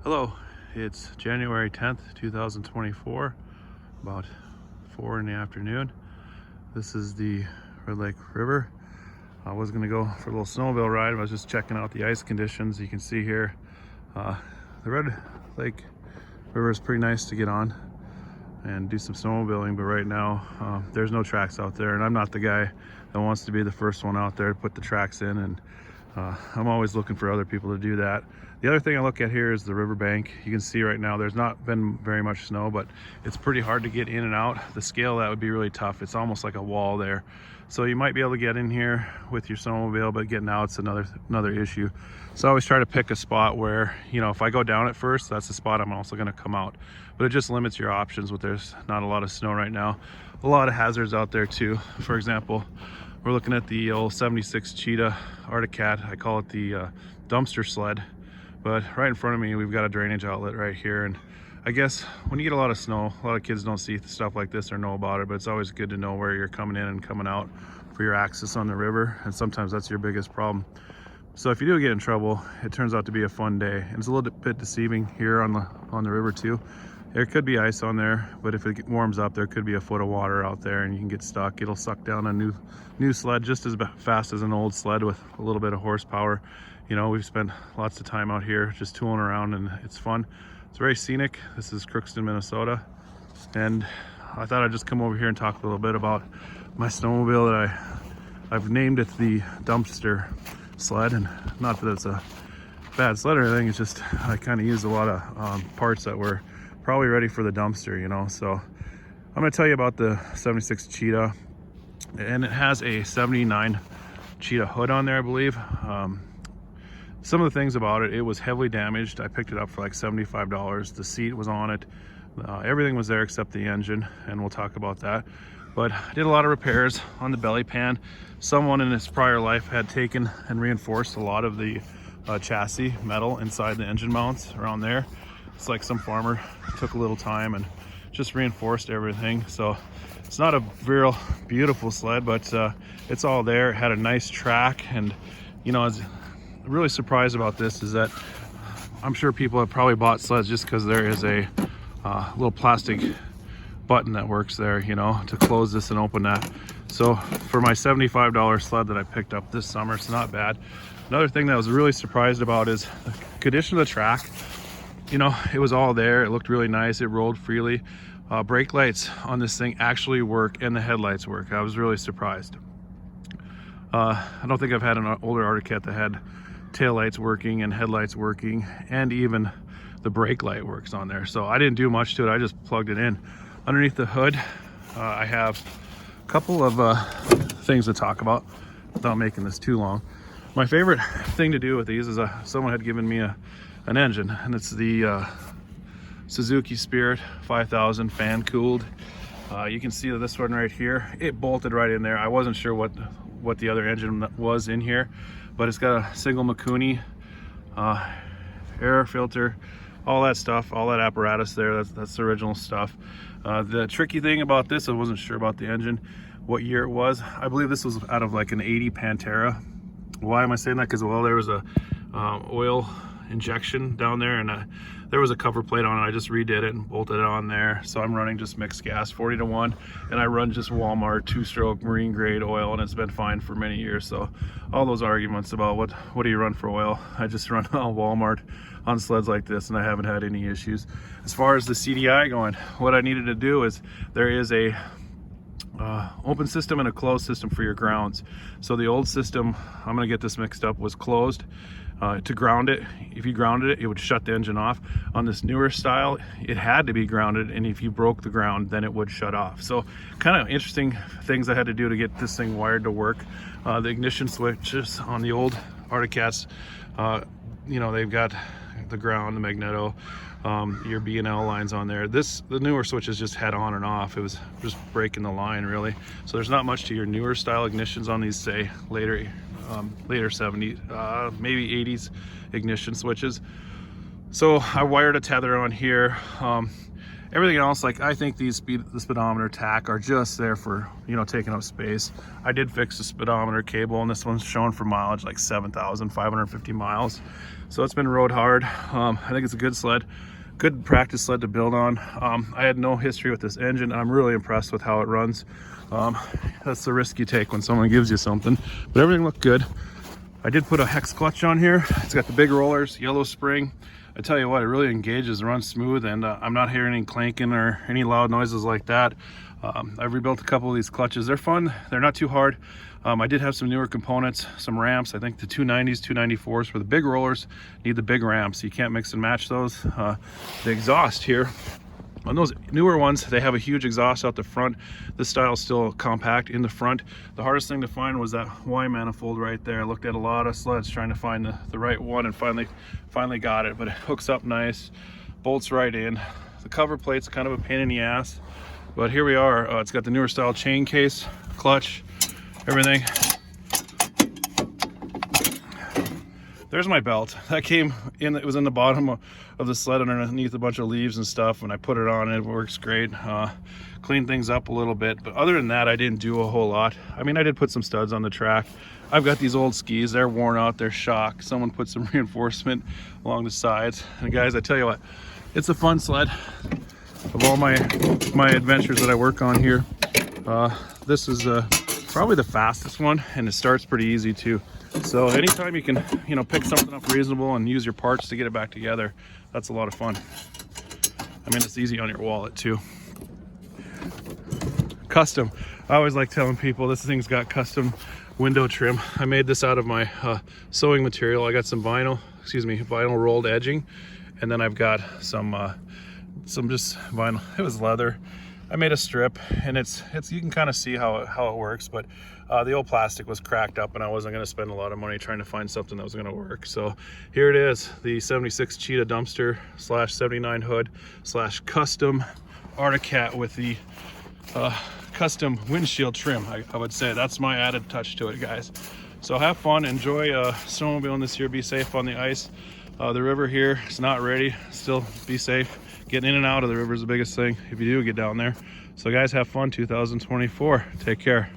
Hello, it's January 10th, 2024, about 4 in the afternoon. This is the Red Lake River. I was going to go for a little snowmobile ride, but I was just checking out the ice conditions. You can see here, the Red Lake River is pretty nice to get on and do some snowmobiling, but right now there's no tracks out there, and I'm not the guy that wants to be the first one out there to put the tracks in, and I'm always looking for other people to do that. The other thing I look at here is the riverbank. You can see right now there's not been very much snow, but it's pretty hard to get in and out. The scale, that would be really tough. It's almost like a wall there. So you might be able to get in here with your snowmobile, but getting out's another issue. So I always try to pick a spot where, you know, if I go down at first, that's the spot I'm also gonna come out. But it just limits your options with there's not a lot of snow right now. A lot of hazards out there too. For example, we're looking at the old 76 Cheetah Arctic Cat. I call it the dumpster sled. But right in front of me, we've got a drainage outlet right here. And I guess when you get a lot of snow, a lot of kids don't see stuff like this or know about it, but it's always good to know where you're coming in and coming out for your access on the river. And sometimes that's your biggest problem. So if you do get in trouble, it turns out to be a fun day. And it's a little bit deceiving here on the river too. There could be ice on there, but if it warms up, there could be a foot of water out there and you can get stuck. It'll suck down a new sled just as fast as an old sled with a little bit of horsepower. You know, we've spent lots of time out here just tooling around, and it's fun. It's very scenic. This is Crookston, Minnesota. And I thought I'd just come over here and talk a little bit about my snowmobile that I've named it the dumpster sled. And not that it's a bad sled or anything, it's just I kind of used a lot of parts that were probably ready for the dumpster, you know. So I'm going to tell you about the 76 Cheetah, and it has a 79 Cheetah hood on there, I believe. Some of the things about it, it was heavily damaged. I picked it up for like $75. The seat was on it. Everything was there except the engine, and we'll talk about that. But I did a lot of repairs on the belly pan. Someone in his prior life had taken and reinforced a lot of the chassis metal inside the engine mounts around there. It's like some farmer took a little time and just reinforced everything. So it's not a real beautiful sled, but it's all there. It had a nice track, and you know, as really surprised about this is that I'm sure people have probably bought sleds just because there is a little plastic button that works there, you know, to close this and open that. So for my $75 sled that I picked up this summer, it's not bad. Another thing that I was really surprised about is the condition of the track. You know, it was all there. It looked really nice. It rolled freely. Brake lights on this thing actually work, and the headlights work. I was really surprised. I don't think I've had an older Arctic Cat that had tail lights working and headlights working, and even the brake light works on there. So I didn't do much to it. I just plugged it in. Underneath the hood, I have a couple of things to talk about without making this too long. My favorite thing to do with these is someone had given me an engine, and it's the Suzuki Spirit 5000 fan cooled. You can see this one right here. It bolted right in there. I wasn't sure what the other engine was in here, but it's got a single Mikuni air filter, all that stuff, all that apparatus there. That's the original stuff. The tricky thing about this, I wasn't sure about the engine, what year it was. I believe this was out of like an 80 Pantera. Why am I saying that? Because, well, there was a oil injection down there, and there was a cover plate on it. I just redid it and bolted it on there. So I'm running just mixed gas 40-to-1, and I run just Walmart 2-stroke marine grade oil, and it's been fine for many years. So all those arguments about what do you run for oil, I just run all Walmart on sleds like this, and I haven't had any issues. As far as the CDI going, what I needed to do is there is a open system and a closed system for your grounds. So the old system, I'm gonna get this mixed up, was closed. To ground it, if you grounded it, it would shut the engine off. On this newer style, it had to be grounded, and if you broke the ground, then it would shut off. So kind of interesting things I had to do to get this thing wired to work. The ignition switches on the old Arctic Cats, you know, they've got the ground, the magneto, your B&L lines on there. The newer switches just had on and off. It was just breaking the line, really. So there's not much to your newer style ignitions on these, say, later 70s, maybe 80s ignition switches. So I wired a tether on here. Everything else, like, I think the speedometer tack are just there for, you know, taking up space. I did fix the speedometer cable, and this one's showing for mileage like 7,550 miles. So it's been rode hard. I think it's a good sled, good practice sled to build on. I had no history with this engine, and I'm really impressed with how it runs. That's the risk you take when someone gives you something, but everything looked good. I did put a hex clutch on here. It's got the big rollers, yellow spring. I tell you what, it really engages, runs smooth, and I'm not hearing any clanking or any loud noises like that. I've rebuilt a couple of these clutches. They're fun, they're not too hard. I did have some newer components, some ramps. I think the 290s, 294s for the big rollers need the big ramps. You can't mix and match those. The exhaust here, on those newer ones, they have a huge exhaust out the front. This style is still compact in the front. The hardest thing to find was that Y manifold right there. I looked at a lot of sleds trying to find the right one, and finally got it, but it hooks up nice, bolts right in. The cover plate's kind of a pain in the ass, but here we are. It's got the newer style chain case, clutch, everything. There's my belt. That came in, it was in the bottom of the sled underneath a bunch of leaves and stuff. When I put it on, it works great. Cleaned things up a little bit, but other than that, I didn't do a whole lot. I mean, I did put some studs on the track. I've got these old skis, they're worn out, they're shock. Someone put some reinforcement along the sides. And guys, I tell you what, it's a fun sled. Of all my adventures that I work on here, this is probably the fastest one, and it starts pretty easy too. So anytime you can, pick something up reasonable and use your parts to get it back together, that's a lot of fun. I mean, it's easy on your wallet too. Custom. I always like telling people this thing's got custom window trim. I made this out of my sewing material. I got some vinyl rolled edging, and then I've got some just vinyl. It was leather. I made a strip, and it's you can kind of see how it works, but the old plastic was cracked up, and I wasn't going to spend a lot of money trying to find something that was going to work. So here it is, the 76 Cheetah dumpster / 79 hood / custom Arctic Cat with the custom windshield trim. I would say that's my added touch to it, guys. So have fun, enjoy snowmobiling this year. Be safe on the ice. The river here is not ready. Still be safe. Getting in and out of the river is the biggest thing if you do get down there. So guys, have fun 2024. Take care.